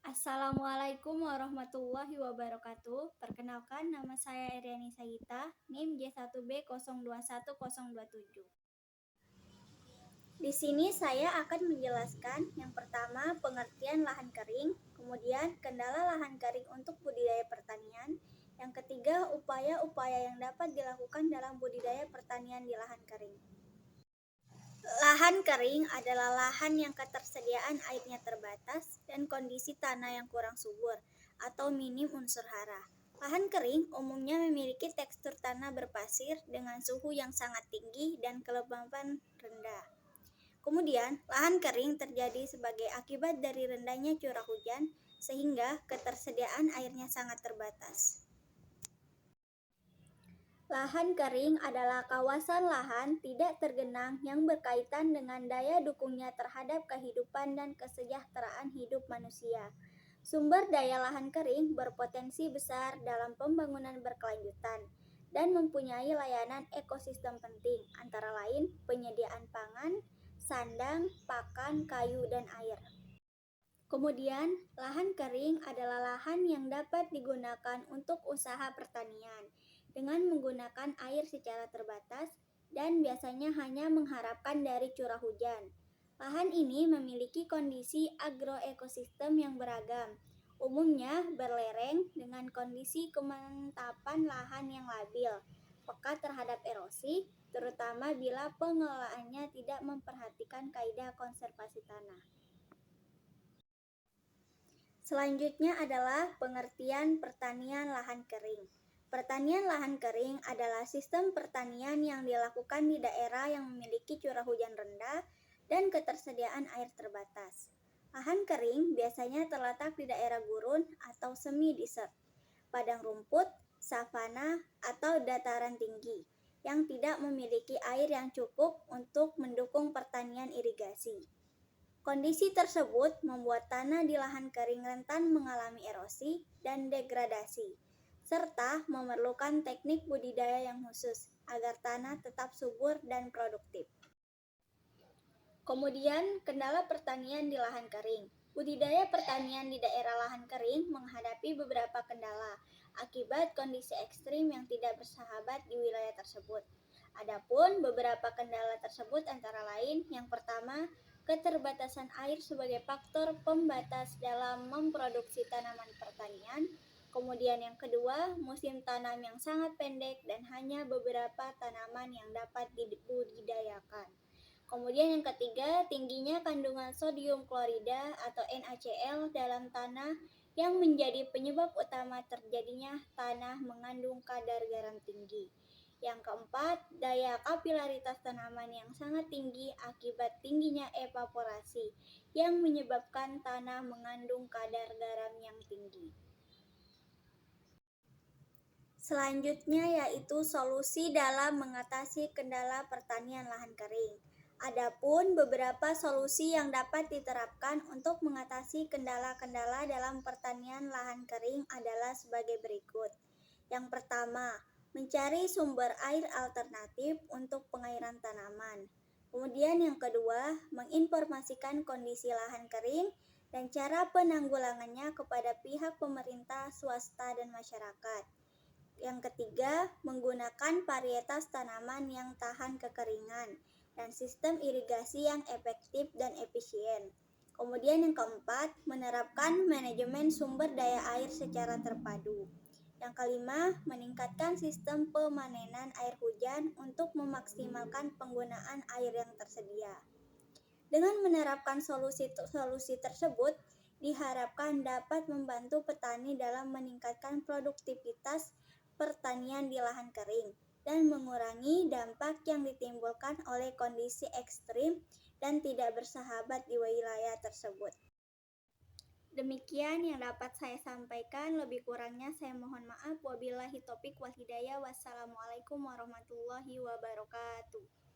Assalamualaikum warahmatullahi wabarakatuh. Perkenalkan, nama saya Eriani Sagita, NIM J1B021027. Di sini saya akan menjelaskan yang pertama pengertian lahan kering, kemudian kendala lahan kering untuk budidaya pertanian, yang ketiga upaya-upaya yang dapat dilakukan dalam budidaya pertanian di lahan kering. Lahan kering adalah lahan yang ketersediaan airnya terbatas dan kondisi tanah yang kurang subur atau minim unsur hara. Lahan kering umumnya memiliki tekstur tanah berpasir dengan suhu yang sangat tinggi dan kelembapan rendah. Kemudian, lahan kering terjadi sebagai akibat dari rendahnya curah hujan sehingga ketersediaan airnya sangat terbatas. Lahan kering adalah kawasan lahan tidak tergenang yang berkaitan dengan daya dukungnya terhadap kehidupan dan kesejahteraan hidup manusia. Sumber daya lahan kering berpotensi besar dalam pembangunan berkelanjutan dan mempunyai layanan ekosistem penting, antara lain penyediaan pangan, sandang, pakan, kayu, dan air. Kemudian, lahan kering adalah lahan yang dapat digunakan untuk usaha pertanian dengan menggunakan air secara terbatas dan biasanya hanya mengharapkan dari curah hujan. Lahan ini memiliki kondisi agroekosistem yang beragam, umumnya berlereng dengan kondisi kemantapan lahan yang labil, peka terhadap erosi, terutama bila pengelolaannya tidak memperhatikan kaidah konservasi tanah. Selanjutnya adalah pengertian pertanian lahan kering. Pertanian lahan kering adalah sistem pertanian yang dilakukan di daerah yang memiliki curah hujan rendah dan ketersediaan air terbatas. Lahan kering biasanya terletak di daerah gurun atau semi-desert, padang rumput, savana, atau dataran tinggi yang tidak memiliki air yang cukup untuk mendukung pertanian irigasi. Kondisi tersebut membuat tanah di lahan kering rentan mengalami erosi dan degradasi, serta memerlukan teknik budidaya yang khusus agar tanah tetap subur dan produktif. Kemudian, kendala pertanian di lahan kering. Budidaya pertanian di daerah lahan kering menghadapi beberapa kendala akibat kondisi ekstrim yang tidak bersahabat di wilayah tersebut. Adapun beberapa kendala tersebut antara lain, yang pertama, keterbatasan air sebagai faktor pembatas dalam memproduksi tanaman pertanian. Kemudian yang kedua, musim tanam yang sangat pendek dan hanya beberapa tanaman yang dapat dibudidayakan. Kemudian yang ketiga, tingginya kandungan sodium klorida atau NaCl dalam tanah yang menjadi penyebab utama terjadinya tanah mengandung kadar garam tinggi. Yang keempat, daya kapilaritas tanaman yang sangat tinggi akibat tingginya evaporasi yang menyebabkan tanah mengandung kadar garam yang tinggi. Selanjutnya yaitu solusi dalam mengatasi kendala pertanian lahan kering. Adapun beberapa solusi yang dapat diterapkan untuk mengatasi kendala-kendala dalam pertanian lahan kering adalah sebagai berikut. Yang pertama, mencari sumber air alternatif untuk pengairan tanaman. Kemudian yang kedua, menginformasikan kondisi lahan kering dan cara penanggulangannya kepada pihak pemerintah, swasta, dan masyarakat. Yang ketiga, menggunakan varietas tanaman yang tahan kekeringan dan sistem irigasi yang efektif dan efisien. Kemudian yang keempat, menerapkan manajemen sumber daya air secara terpadu. Yang kelima, meningkatkan sistem pemanenan air hujan untuk memaksimalkan penggunaan air yang tersedia. Dengan menerapkan solusi tersebut, diharapkan dapat membantu petani dalam meningkatkan produktivitas pertanian di lahan kering dan mengurangi dampak yang ditimbulkan oleh kondisi ekstrim dan tidak bersahabat di wilayah tersebut. Demikian yang dapat saya sampaikan, lebih kurangnya saya mohon maaf. Wabillahi taufiq wal hidayah. Wassalamualaikum warahmatullahi wabarakatuh.